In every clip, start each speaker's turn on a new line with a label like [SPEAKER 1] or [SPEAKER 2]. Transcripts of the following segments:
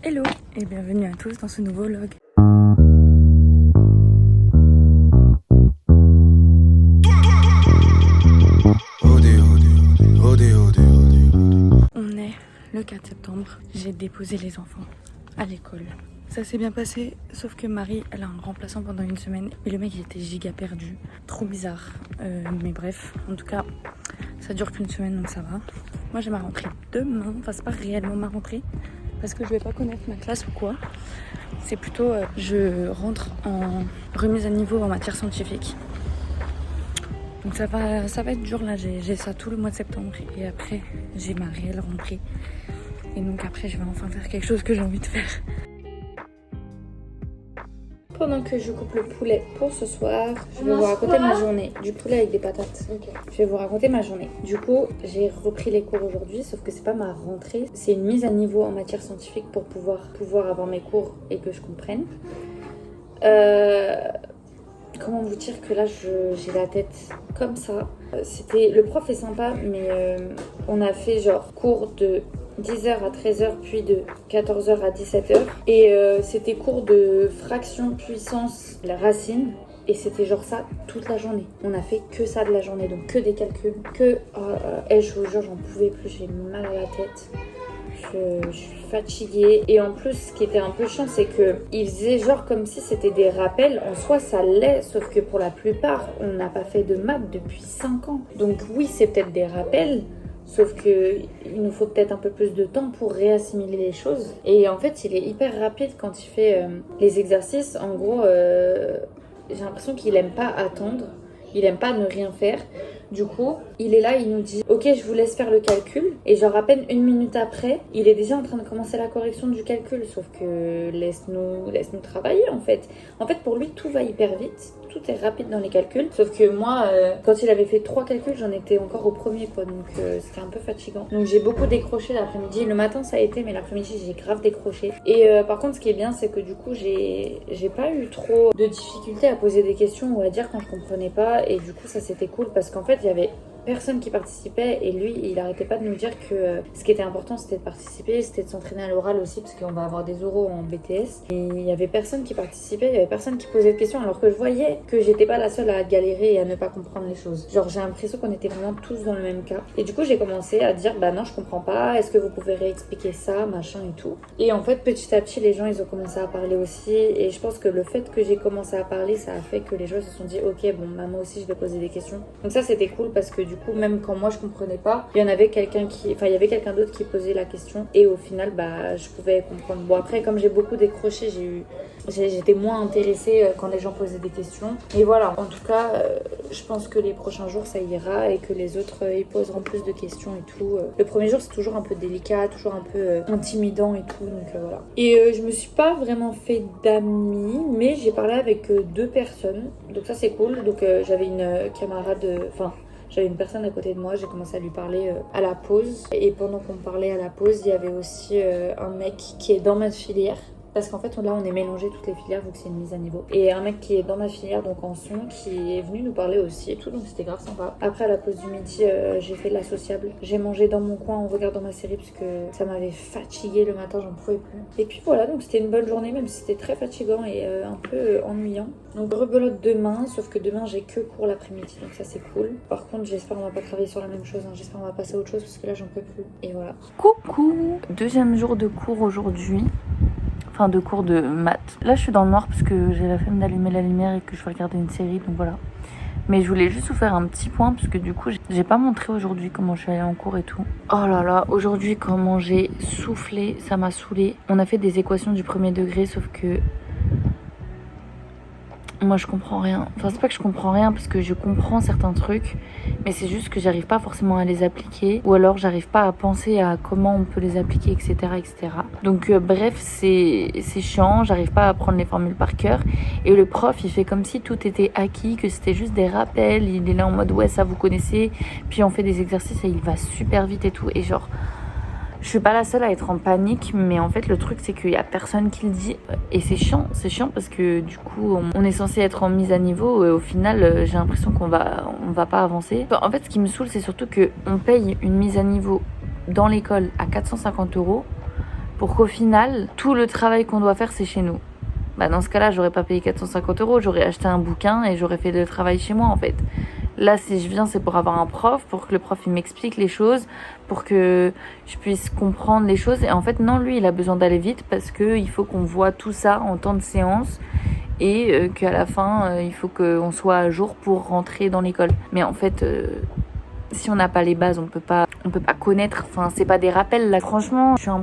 [SPEAKER 1] Hello et bienvenue à tous dans ce nouveau vlog. On est le 4 septembre, j'ai déposé les enfants à l'école. Ça s'est bien passé, sauf que Marie, elle a un remplaçant pendant une semaine et le mec il était giga perdu, trop bizarre. Mais bref, en tout cas, ça dure qu'une semaine donc ça va. Moi j'ai ma rentrée demain, enfin c'est pas réellement ma rentrée parce que je vais pas connaître ma classe ou quoi. C'est plutôt je rentre en remise à niveau en matière scientifique. Donc ça va être dur là, j'ai ça tout le mois de septembre et après j'ai ma réelle rentrée. Et donc après je vais enfin faire quelque chose que j'ai envie de faire. Pendant que je coupe le poulet pour ce soir, je vais vous raconter ma journée. Du poulet avec des patates. Okay. Je vais vous raconter ma journée. Du coup, j'ai repris les cours aujourd'hui, sauf que c'est pas ma rentrée. C'est une mise à niveau en matière scientifique pour pouvoir avoir mes cours et que je comprenne. Comment vous dire que là, j'ai la tête comme ça. Le prof est sympa, mais on a fait genre cours de 10h à 13h, puis de 14h à 17h. Et c'était cours de fraction, puissance, la racine. Et c'était genre ça toute la journée. On a fait que ça de la journée, donc que des calculs, je vous jure, j'en pouvais plus, j'ai mal à la tête. Je suis fatiguée. Et en plus, ce qui était un peu chiant, c'est qu'ils faisaient genre comme si c'était des rappels. En soi, ça l'est, sauf que pour la plupart, on n'a pas fait de maths depuis 5 ans. Donc oui, c'est peut-être des rappels, sauf qu'il nous faut peut-être un peu plus de temps pour réassimiler les choses. Et en fait, il est hyper rapide quand il fait les exercices. En gros, j'ai l'impression qu'il aime pas attendre. Il aime pas ne rien faire. Du coup, il est là, il nous dit « Ok, je vous laisse faire le calcul. » Et genre à peine une minute après, il est déjà en train de commencer la correction du calcul. Sauf que laisse-nous travailler en fait. En fait, pour lui, tout va hyper vite. Tout est rapide dans les calculs. Sauf que moi, quand il avait fait 3 calculs, j'en étais encore au premier quoi. Donc c'était un peu fatigant. Donc j'ai beaucoup décroché l'après-midi. Le matin, ça a été, mais l'après-midi, j'ai grave décroché. Et par contre, ce qui est bien, c'est que du coup, j'ai pas eu trop de difficultés à poser des questions ou à dire quand je comprenais pas. Et du coup, ça c'était cool parce qu'en fait, il y avait personne qui participait et lui il arrêtait pas de nous dire que ce qui était important c'était de participer, c'était de s'entraîner à l'oral aussi parce qu'on va avoir des oraux en BTS et il y avait personne qui participait, il y avait personne qui posait de questions alors que je voyais que j'étais pas la seule à galérer et à ne pas comprendre les choses. Genre j'ai l'impression qu'on était vraiment tous dans le même cas et du coup j'ai commencé à dire bah non je comprends pas, est-ce que vous pouvez réexpliquer ça machin et tout. Et en fait petit à petit les gens ils ont commencé à parler aussi et je pense que le fait que j'ai commencé à parler ça a fait que les gens se sont dit ok bon bah, moi aussi je vais poser des questions. Donc ça c'était cool parce que du coup même quand moi je comprenais pas, il y avait quelqu'un d'autre qui posait la question et au final bah je pouvais comprendre. Bon après comme j'ai beaucoup décroché, j'étais moins intéressée quand les gens posaient des questions. Et voilà, en tout cas je pense que les prochains jours ça ira et que les autres ils poseront plus de questions et tout. Le premier jour c'est toujours un peu délicat, toujours un peu intimidant et tout, donc voilà. Et je me suis pas vraiment fait d'amis, mais j'ai parlé avec 2 personnes, donc ça c'est cool. Donc j'avais une camarade, j'avais une personne à côté de moi, j'ai commencé à lui parler à la pause. Et pendant qu'on parlait à la pause, il y avait aussi un mec qui est dans ma filière. Parce qu'en fait, là, on est mélangé toutes les filières vu que c'est une mise à niveau. Et un mec qui est dans ma filière, donc en son, qui est venu nous parler aussi et tout, donc c'était grave sympa. Après, à la pause du midi, j'ai fait de la sociable. J'ai mangé dans mon coin en regardant ma série parce que ça m'avait fatiguée le matin, j'en pouvais plus. Et puis voilà, donc c'était une bonne journée, même si c'était très fatigant et un peu ennuyant. Donc rebelote demain, sauf que demain j'ai que cours l'après-midi, donc ça c'est cool. Par contre, j'espère qu'on va pas travailler sur la même chose, hein. J'espère qu'on va passer à autre chose parce que là j'en peux plus. Et voilà. Coucou! Deuxième jour de cours aujourd'hui. Enfin de cours de maths. Là je suis dans le noir parce que j'ai la flemme d'allumer la lumière et que je vais regarder une série, donc voilà. Mais je voulais juste vous faire un petit point parce que du coup j'ai pas montré aujourd'hui comment je suis allée en cours et tout. Oh là là, aujourd'hui comment j'ai soufflé, ça m'a saoulée. On a fait des équations du premier degré sauf que moi je comprends rien. Enfin c'est pas que je comprends rien parce que je comprends certains trucs, mais c'est juste que j'arrive pas forcément à les appliquer, ou alors j'arrive pas à penser à comment on peut les appliquer, etc. etc. Donc bref, c'est chiant, j'arrive pas à apprendre les formules par cœur. Et le prof il fait comme si tout était acquis, que c'était juste des rappels, il est là en mode ouais ça vous connaissez, puis on fait des exercices et il va super vite et tout. Et genre je suis pas la seule à être en panique, mais en fait le truc c'est qu'il y a personne qui le dit et c'est chiant parce que du coup on est censé être en mise à niveau et au final j'ai l'impression qu'on va pas avancer. En fait ce qui me saoule c'est surtout que on paye une mise à niveau dans l'école à 450 €, pour qu'au final, tout le travail qu'on doit faire, c'est chez nous. Bah dans ce cas-là, j'aurais pas payé 450 €, j'aurais acheté un bouquin et j'aurais fait le travail chez moi en fait. Là, si je viens, c'est pour avoir un prof, pour que le prof il m'explique les choses, pour que je puisse comprendre les choses. Et en fait, non, lui, il a besoin d'aller vite parce qu'il faut qu'on voit tout ça en temps de séance et qu'à la fin, il faut qu'on soit à jour pour rentrer dans l'école. Mais en fait, si on n'a pas les bases, on peut pas connaître. Enfin, c'est pas des rappels là. Franchement, je suis un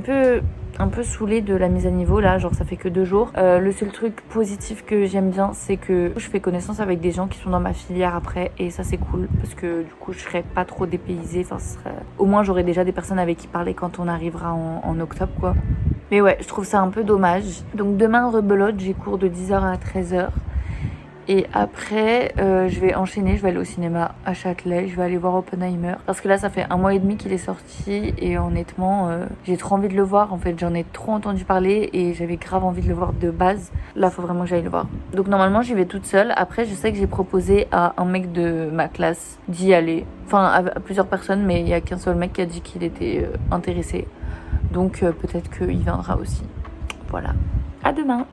[SPEAKER 1] peu saoulée de la mise à niveau là, genre ça fait que 2 jours. Le seul truc positif que j'aime bien, c'est que je fais connaissance avec des gens qui sont dans ma filière après et ça c'est cool parce que du coup je serai pas trop dépaysée. Enfin, au moins j'aurai déjà des personnes avec qui parler quand on arrivera en octobre quoi. Mais ouais, je trouve ça un peu dommage. Donc demain rebelote, j'ai cours de 10h à 13h. Et après, je vais enchaîner, je vais aller au cinéma à Châtelet, je vais aller voir Oppenheimer. Parce que là, ça fait 1 mois et demi qu'il est sorti et honnêtement, j'ai trop envie de le voir. En fait, j'en ai trop entendu parler et j'avais grave envie de le voir de base. Là, faut vraiment que j'aille le voir. Donc normalement, j'y vais toute seule. Après, je sais que j'ai proposé à un mec de ma classe d'y aller. Enfin, à plusieurs personnes, mais il y a qu'un seul mec qui a dit qu'il était intéressé. Donc peut-être qu'il viendra aussi. Voilà. À demain!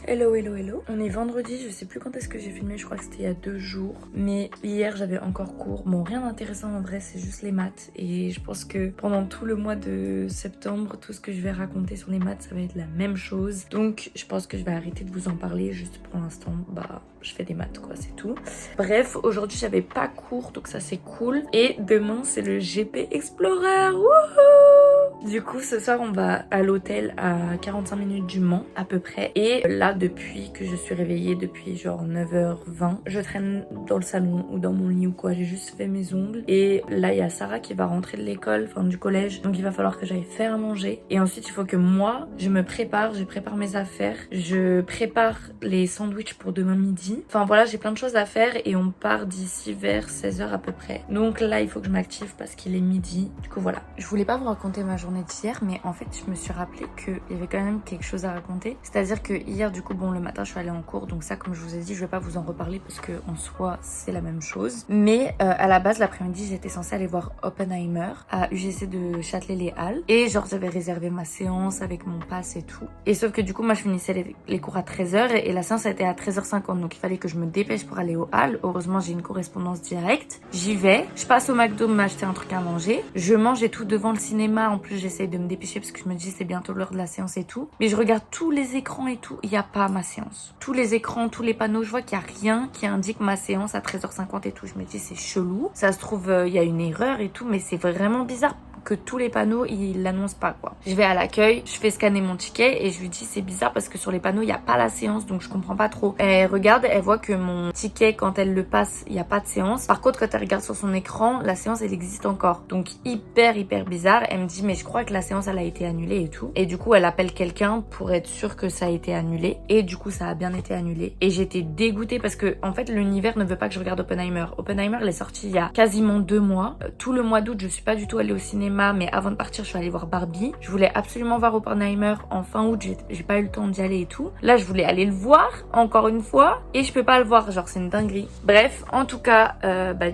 [SPEAKER 1] Hello, hello, hello. On est vendredi, je sais plus quand est-ce que j'ai filmé, je crois que c'était il y a 2 jours. Mais hier, j'avais encore cours. Bon, rien d'intéressant en vrai, c'est juste les maths. Et je pense que pendant tout le mois de septembre, tout ce que je vais raconter sur les maths, ça va être la même chose. Donc, je pense que je vais arrêter de vous en parler. Juste pour l'instant, bah, je fais des maths, quoi, c'est tout. Bref, aujourd'hui, j'avais pas cours, donc ça, c'est cool. Et demain, c'est le GP Explorer. Wouhou! Du coup, ce soir, on va à l'hôtel à 45 minutes du Mans, à peu près. Et là, depuis que je suis réveillée, depuis genre 9h20, je traîne dans le salon ou dans mon lit ou quoi. J'ai juste fait mes ongles. Et là, il y a Sarah qui va rentrer de l'école, enfin du collège. Donc, il va falloir que j'aille faire à manger. Et ensuite, il faut que moi, je me prépare. Je prépare mes affaires. Je prépare les sandwichs pour demain midi. Enfin, voilà, j'ai plein de choses à faire. Et on part d'ici vers 16h à peu près. Donc là, il faut que je m'active parce qu'il est midi. Du coup, voilà. Je voulais pas vous raconter ma journée d'hier, mais en fait, je me suis rappelé qu'il y avait quand même quelque chose à raconter. C'est-à-dire que hier, du coup, bon, le matin, je suis allée en cours. Donc ça, comme je vous ai dit, je vais pas vous en reparler parce que en soi, c'est la même chose. Mais à la base, l'après-midi, j'étais censée aller voir Oppenheimer à UGC de Châtelet-Les-Halles. Et genre, j'avais réservé ma séance avec mon pass et tout. Et sauf que du coup, moi, je finissais les cours à 13h et la séance était à 13h50. Donc il fallait que je me dépêche pour aller aux Halles. Heureusement, j'ai une correspondance directe. J'y vais. Je passe au McDo m'acheter un truc à manger. Je mange et tout devant le cinéma. En plus, j'essaye de me dépêcher parce que je me dis c'est bientôt l'heure de la séance et tout. Mais je regarde tous les écrans et tout. Il n'y a pas ma séance. Tous les écrans, tous les panneaux, je vois qu'il n'y a rien qui indique ma séance à 13h50 et tout. Je me dis c'est chelou. Ça se trouve, il y a une erreur et tout. Mais c'est vraiment bizarre que tous les panneaux ils l'annoncent pas quoi. Je vais à l'accueil, je fais scanner mon ticket et je lui dis c'est bizarre parce que sur les panneaux il y a pas la séance donc je comprends pas trop. Elle regarde, elle voit que mon ticket quand elle le passe il y a pas de séance. Par contre quand elle regarde sur son écran la séance elle existe encore. Donc hyper bizarre. Elle me dit mais je crois que la séance elle a été annulée et tout. Et du coup elle appelle quelqu'un pour être sûre que ça a été annulé et du coup ça a bien été annulé. Et j'étais dégoûtée parce que en fait l'univers ne veut pas que je regarde Oppenheimer. Oppenheimer il est sorti il y a quasiment 2 mois. Tout le mois d'août je suis pas du tout allée au cinéma. Mais avant de partir je suis allée voir Barbie. Je voulais absolument voir Oppenheimer en fin août, j'ai pas eu le temps d'y aller et tout. Là je voulais aller le voir encore une fois et je peux pas le voir, genre c'est une dinguerie. Bref, en tout cas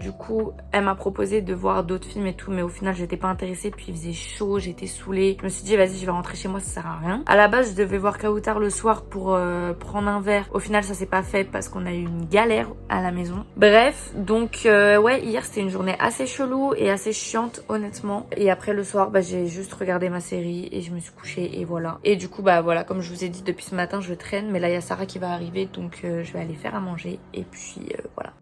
[SPEAKER 1] du coup elle m'a proposé de voir d'autres films et tout, mais au final j'étais pas intéressée, puis il faisait chaud, j'étais saoulée. Je me suis dit vas-y je vais rentrer chez moi, ça sert à rien. À la base je devais voir Kautar le soir pour prendre un verre. Au final ça s'est pas fait parce qu'on a eu une galère à la maison. Bref, donc ouais hier c'était une journée assez chelou et assez chiante honnêtement. Et après le soir j'ai juste regardé ma série et je me suis couchée et voilà. Et du coup voilà, comme je vous ai dit depuis ce matin je traîne, mais là il y a Sarah qui va arriver donc je vais aller faire à manger et puis voilà.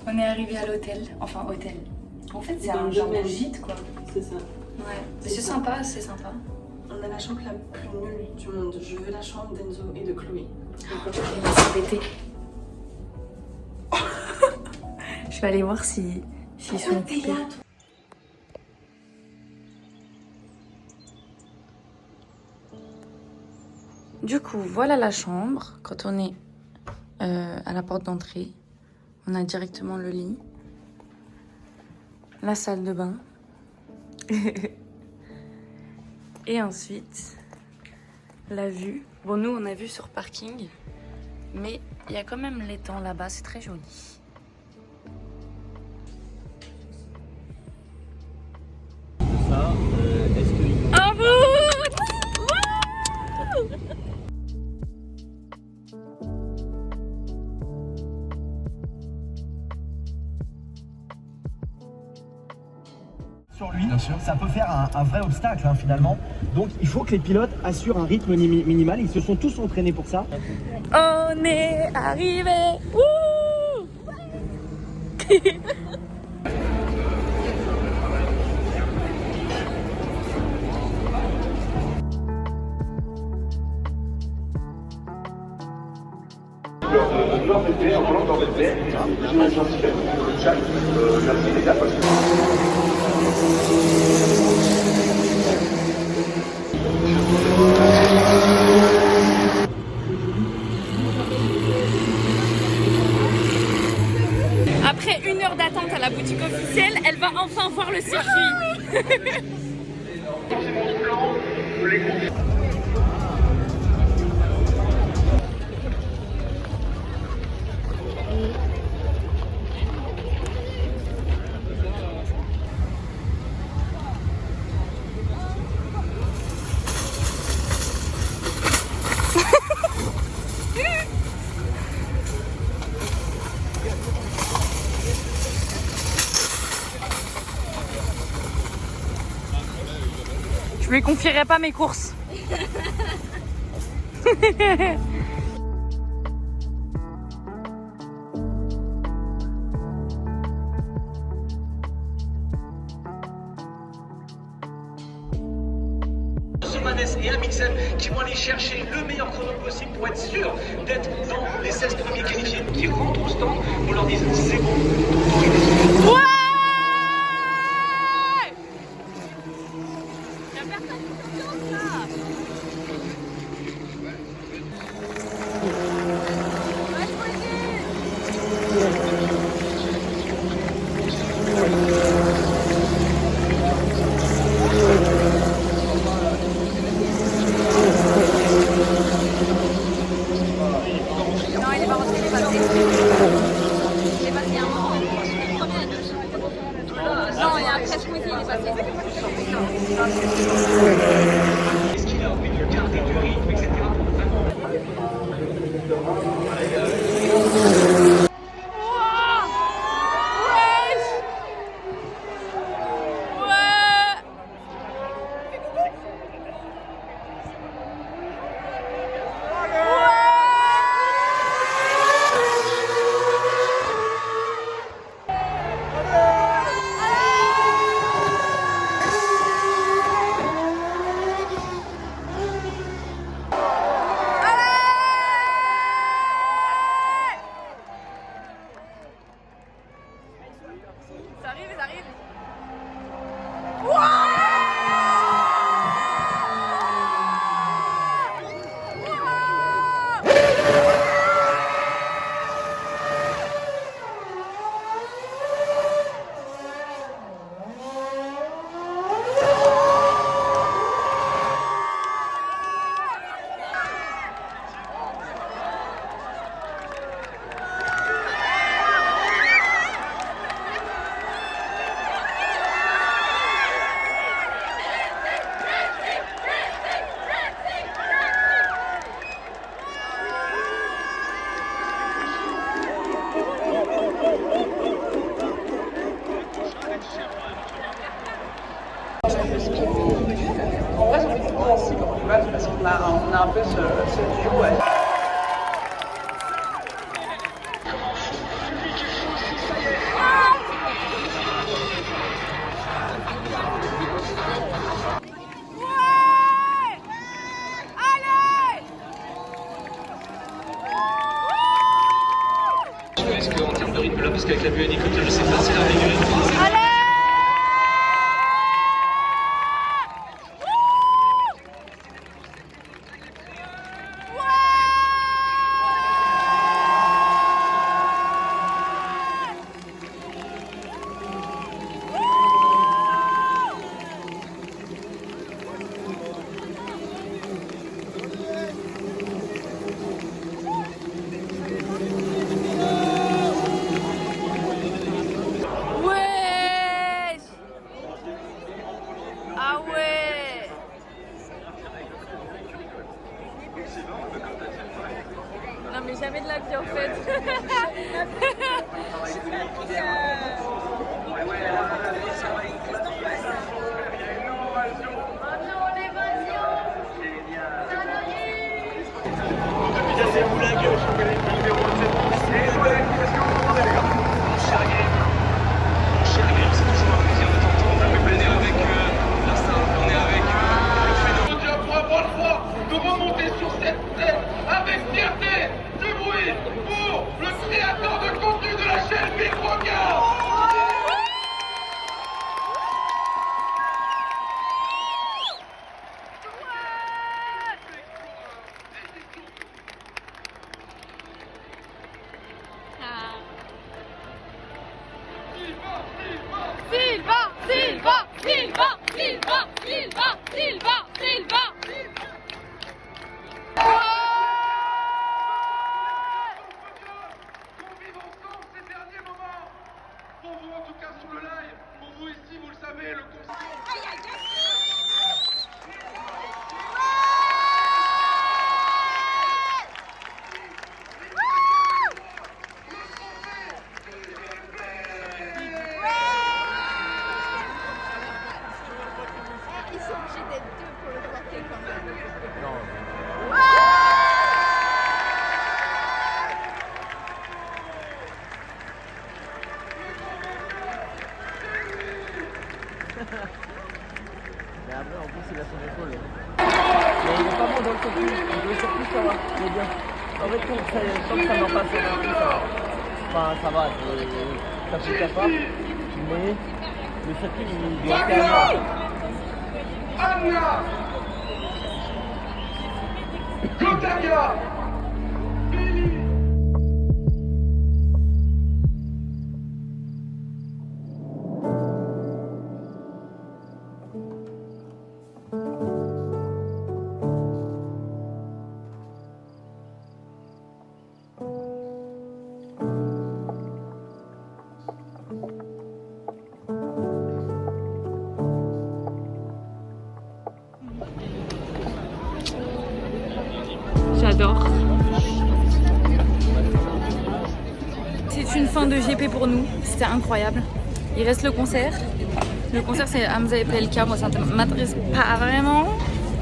[SPEAKER 1] On est arrivé à l'hôtel, enfin hôtel. En fait c'est un genre de gîte quoi.
[SPEAKER 2] C'est ça.
[SPEAKER 1] Ouais, mais c'est sympa, c'est sympa.
[SPEAKER 2] On a la chambre la plus nulle du monde. Je veux la chambre d'Enzo et de Chloé.
[SPEAKER 1] Il va se péter. Je vais aller voir s'ils sont occupés. Du coup, voilà la chambre. Quand on est à la porte d'entrée, on a directement le lit, la salle de bain. Et ensuite, la vue. Bon, nous, on a vue sur parking. Mais il y a quand même l'étang là-bas, c'est très joli.
[SPEAKER 3] Ça, est-ce que...
[SPEAKER 1] En route!
[SPEAKER 3] Sur lui, ça peut faire un vrai obstacle hein, finalement. Donc il faut que les pilotes assurent un rythme minimal. Ils se sont tous entraînés pour ça.
[SPEAKER 1] On est arrivé! Wouh! Après 1 heure d'attente à la boutique officielle, elle va enfin voir le circuit. Je lui confierai pas mes courses.
[SPEAKER 4] Somanes et Amundsen qui vont aller chercher le meilleur chrono possible pour être sûr d'être dans les 16 premiers qualifiés. Qui rentrent au stand, on leur dit c'est bon.
[SPEAKER 1] Ouais!
[SPEAKER 4] Est-ce qu'il a envie de garder du rythme, etc.
[SPEAKER 1] Ça arrive, ça arrive.
[SPEAKER 5] En vrai, j'ai envie de commencer pour du match parce qu'on a un peu ce duo. Ouais.
[SPEAKER 4] Est-ce qu'en termes de rythme là, parce qu'avec la buée hélicoptère, je sais pas si la régulière.
[SPEAKER 3] Mais après, en plus, il a son épaule. Mais il est pas bon dans le circuit. Le circuit, ça va. Il est bien. En fait, tant que ça n'en passe pas non plus, ça va. Enfin, ça va. Ça fait ta part. Mais le circuit, il doit faire mal.
[SPEAKER 1] J'adore. C'est une fin de GP pour nous, c'était incroyable. Il reste le concert. Le concert c'est Hamza et PLK, moi ça ne m'intéresse pas vraiment.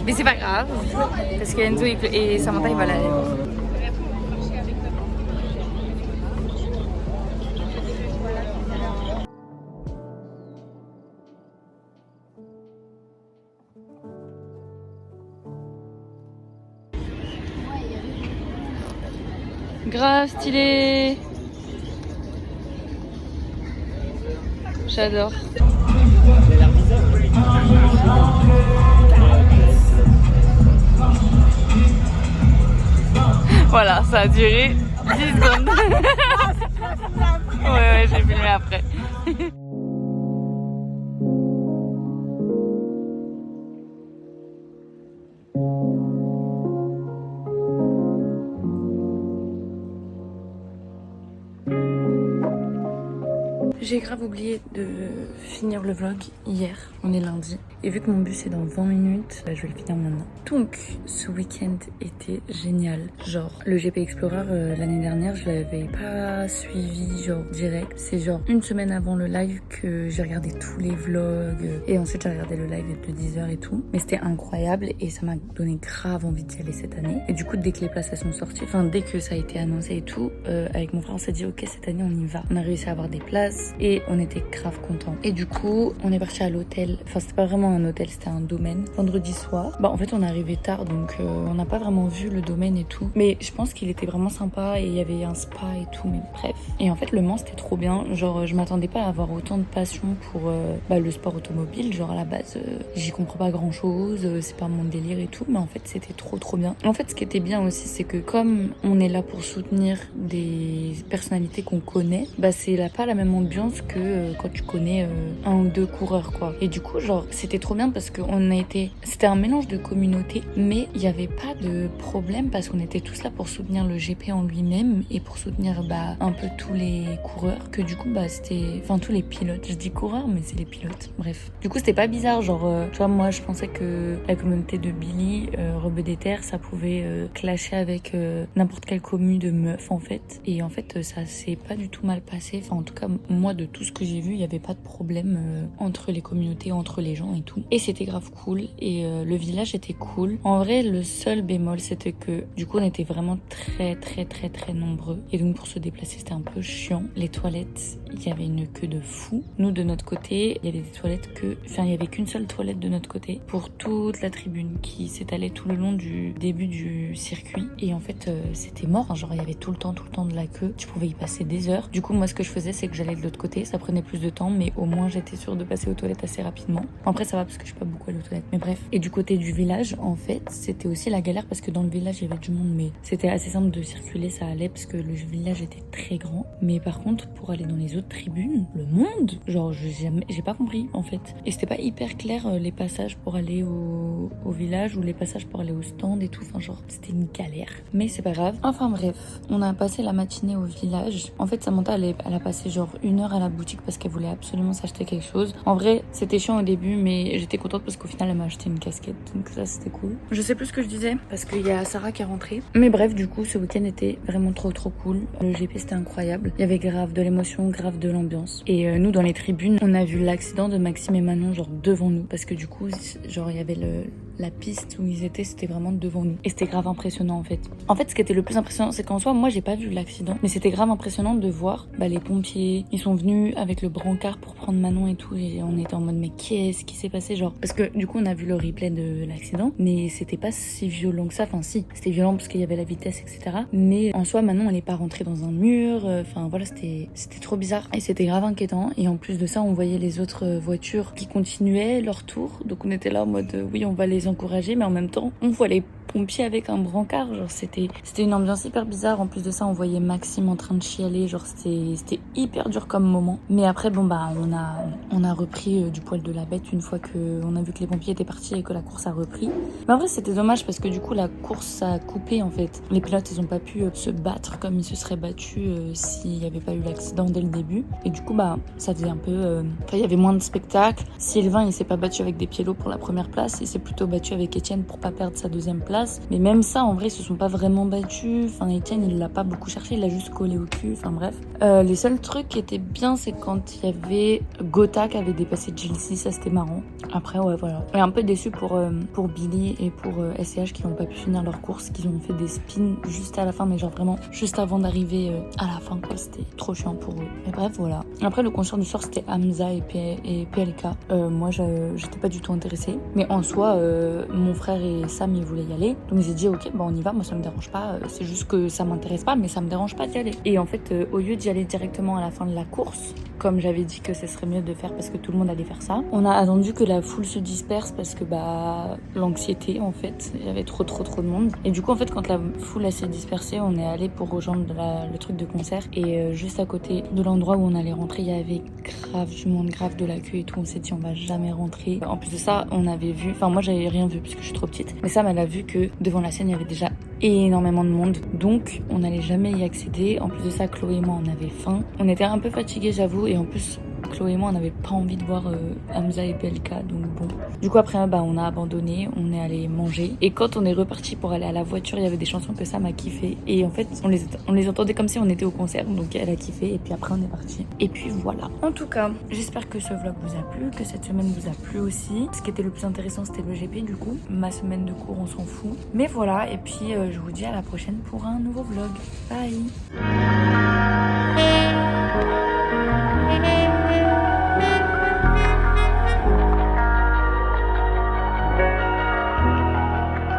[SPEAKER 1] Mais c'est pas grave, parce que Enzo et Samantha ils veulent aller. Grave stylé. J'adore. Voilà, ça a duré 10 secondes. Ouais, j'ai filmé après. J'ai grave oublié de finir le vlog hier, on est lundi. Et vu que mon bus est dans 20 minutes, je vais le finir maintenant. Donc, ce week-end était génial. Genre, le GP Explorer, l'année dernière, je l'avais pas suivi, genre, direct. C'est genre une semaine avant le live que j'ai regardé tous les vlogs. Et ensuite, j'ai regardé le live de 10h et tout. Mais c'était incroyable et ça m'a donné grave envie d'y aller cette année. Et du coup, dès que les places elles sont sorties, enfin, dès que ça a été annoncé et tout, avec mon frère, on s'est dit, ok, cette année, on y va. On a réussi à avoir des places et on était grave contents. Et du coup, on est parti à l'hôtel. Enfin, c'était pas vraiment un hôtel, c'était un domaine. Vendredi soir. Bah, en fait, on est arrivé tard, donc on n'a pas vraiment vu le domaine et tout. Mais je pense qu'il était vraiment sympa et il y avait un spa et tout, mais bref. Et en fait, le Mans, c'était trop bien. Genre, je m'attendais pas à avoir autant de passion pour le sport automobile. Genre, à la base, j'y comprends pas grand chose, c'est pas mon délire et tout, mais en fait, c'était trop bien. En fait, ce qui était bien aussi, c'est que comme on est là pour soutenir des personnalités qu'on connaît, bah, c'est pas la même ambiance que quand tu connais un ou deux coureurs, quoi. Et du coup, genre, c'était trop bien parce que c'était un mélange de communauté, mais il y avait pas de problème parce qu'on était tous là pour soutenir le GP en lui-même et pour soutenir un peu tous les coureurs, que du coup tous les pilotes. Je dis coureurs, mais c'est les pilotes. Bref. Du coup, c'était pas bizarre, genre tu vois, moi je pensais que la communauté de Billy, Rebeu des Terres, ça pouvait clasher avec n'importe quelle commu de meufs en fait. Et en fait, ça s'est pas du tout mal passé. Enfin, en tout cas, moi de tout ce que j'ai vu, il y avait pas de problème entre les communautés, entre les gens et tout. Et c'était grave cool et le village était cool. En vrai, le seul bémol, c'était que du coup, on était vraiment très nombreux. Et donc, pour se déplacer, c'était un peu chiant. Les toilettes, il y avait une queue de fou. Nous, de notre côté, il y avait des toilettes il y avait qu'une seule toilette de notre côté pour toute la tribune qui s'étalait tout le long du début du circuit. Et en fait, c'était mort. Genre, il y avait tout le temps de la queue. Tu pouvais y passer des heures. Du coup, moi, ce que je faisais, c'est que j'allais de l'autre côté. Ça prenait plus de temps, mais au moins, j'étais sûre de passer aux toilettes assez rapidement. Après, ça va parce que je suis pas beaucoup allée aux toilettes. Mais bref. Et du côté du village, en fait, c'était aussi la galère parce que dans le village, il y avait du monde, mais c'était assez simple de circuler, ça allait parce que le village était très grand. Mais par contre, pour aller dans les autres tribunes, le monde, genre, j'ai pas compris, en fait. Et c'était pas hyper clair, les passages pour aller au village ou les passages pour aller au stand et tout. Enfin, genre, c'était une galère. Mais c'est pas grave. Enfin, bref. On a passé la matinée au village. En fait, Samantha, elle a passé genre 1 heure à la boutique parce qu'elle voulait absolument s'acheter quelque chose. En vrai, c'était chiant au début, mais j'étais contente parce qu'au final, elle m'a acheté une casquette. Donc ça, c'était cool. Je sais plus ce que je disais parce qu'il y a Sarah qui est rentrée. Mais bref, du coup, ce week-end était vraiment trop cool. Le GP, c'était incroyable. Il y avait grave de l'émotion, grave de l'ambiance. Et nous, dans les tribunes, on a vu l'accident de Maxime et Manon, genre devant nous. Parce que du coup, genre, il y avait la piste où ils étaient, c'était vraiment devant nous. Et c'était grave impressionnant en fait. En fait, ce qui était le plus impressionnant, c'est qu'en soi, moi j'ai pas vu l'accident, mais c'était grave impressionnant de voir les pompiers. Ils sont venus avec le brancard pour prendre Manon et tout, et on était en mode mais qu'est-ce qui s'est passé, genre, parce que du coup on a vu le replay de l'accident, mais c'était pas si violent que ça. Enfin si, c'était violent parce qu'il y avait la vitesse, etc. Mais en soi, Manon elle est pas rentrée dans un mur. Enfin voilà, c'était trop bizarre et c'était grave inquiétant. Et en plus de ça, on voyait les autres voitures qui continuaient leur tour, donc on était là en mode oui, on va les encourager, mais en même temps on voit les pompiers avec un brancard, genre c'était une ambiance hyper bizarre. En plus de ça, on voyait Maxime en train de chialer, genre c'était hyper dur comme moment. Mais après bon on a repris du poil de la bête une fois que on a vu que les pompiers étaient partis et que la course a repris. Mais en vrai c'était dommage parce que du coup la course a coupé en fait. Les pilotes ils ont pas pu se battre comme ils se seraient battus s'il n'y avait pas eu l'accident dès le début. Et du coup ça faisait un peu il y avait moins de spectacle. Sylvain il s'est pas battu avec des Piello pour la première place, il s'est plutôt battu avec Étienne pour pas perdre sa deuxième place. Mais même ça, en vrai, ils se sont pas vraiment battus. Enfin, Étienne, il l'a pas beaucoup cherché, il l'a juste collé au cul. Enfin, bref. Les seuls trucs qui étaient bien, c'est quand il y avait Gotha qui avait dépassé Gilles, ça c'était marrant. Après, ouais, voilà. Et un peu déçu pour Billy et pour SCH qui n'ont pas pu finir leur course, qui ont fait des spins juste à la fin, mais genre vraiment juste avant d'arriver à la fin, quoi. C'était trop chiant pour eux. Mais bref, voilà. Après, le concert du soir, c'était Hamza et PLK. Moi, j'étais pas du tout intéressée. Mais en soi, mon frère et Sam, ils voulaient y aller. Donc j'ai dit ok, on y va, moi ça me dérange pas, c'est juste que ça m'intéresse pas, mais ça me dérange pas d'y aller. Et en fait au lieu d'y aller directement à la fin de la course, comme j'avais dit que ce serait mieux de faire parce que tout le monde allait faire ça, on a attendu que la foule se disperse parce que l'anxiété en fait, il y avait trop de monde. Et du coup en fait quand la foule s'est dispersée, on est allé pour rejoindre le truc de concert et juste à côté de l'endroit où on allait rentrer, il y avait grave du monde, grave de la queue et tout. On s'est dit on va jamais rentrer. En plus de ça, on avait vu, enfin moi j'avais rien vu parce que je suis trop petite, mais Sam elle a vu que devant la scène il y avait déjà énormément de monde, donc on n'allait jamais y accéder. En plus de ça, Chloé et moi on avait faim, on était un peu fatigués j'avoue, et en plus Chloé et moi on n'avait pas envie de voir Hamza et PLK, donc bon. Du coup après on a abandonné, on est allé manger, et quand on est reparti pour aller à la voiture, il y avait des chansons que Sam a kiffé, et en fait on les entendait comme si on était au concert, donc elle a kiffé, et puis après on est parti. Et puis voilà. En tout cas, j'espère que ce vlog vous a plu, que cette semaine vous a plu aussi. Ce qui était le plus intéressant c'était le GP du coup. Ma semaine de cours on s'en fout. Mais voilà, et puis je vous dis à la prochaine pour un nouveau vlog. Bye.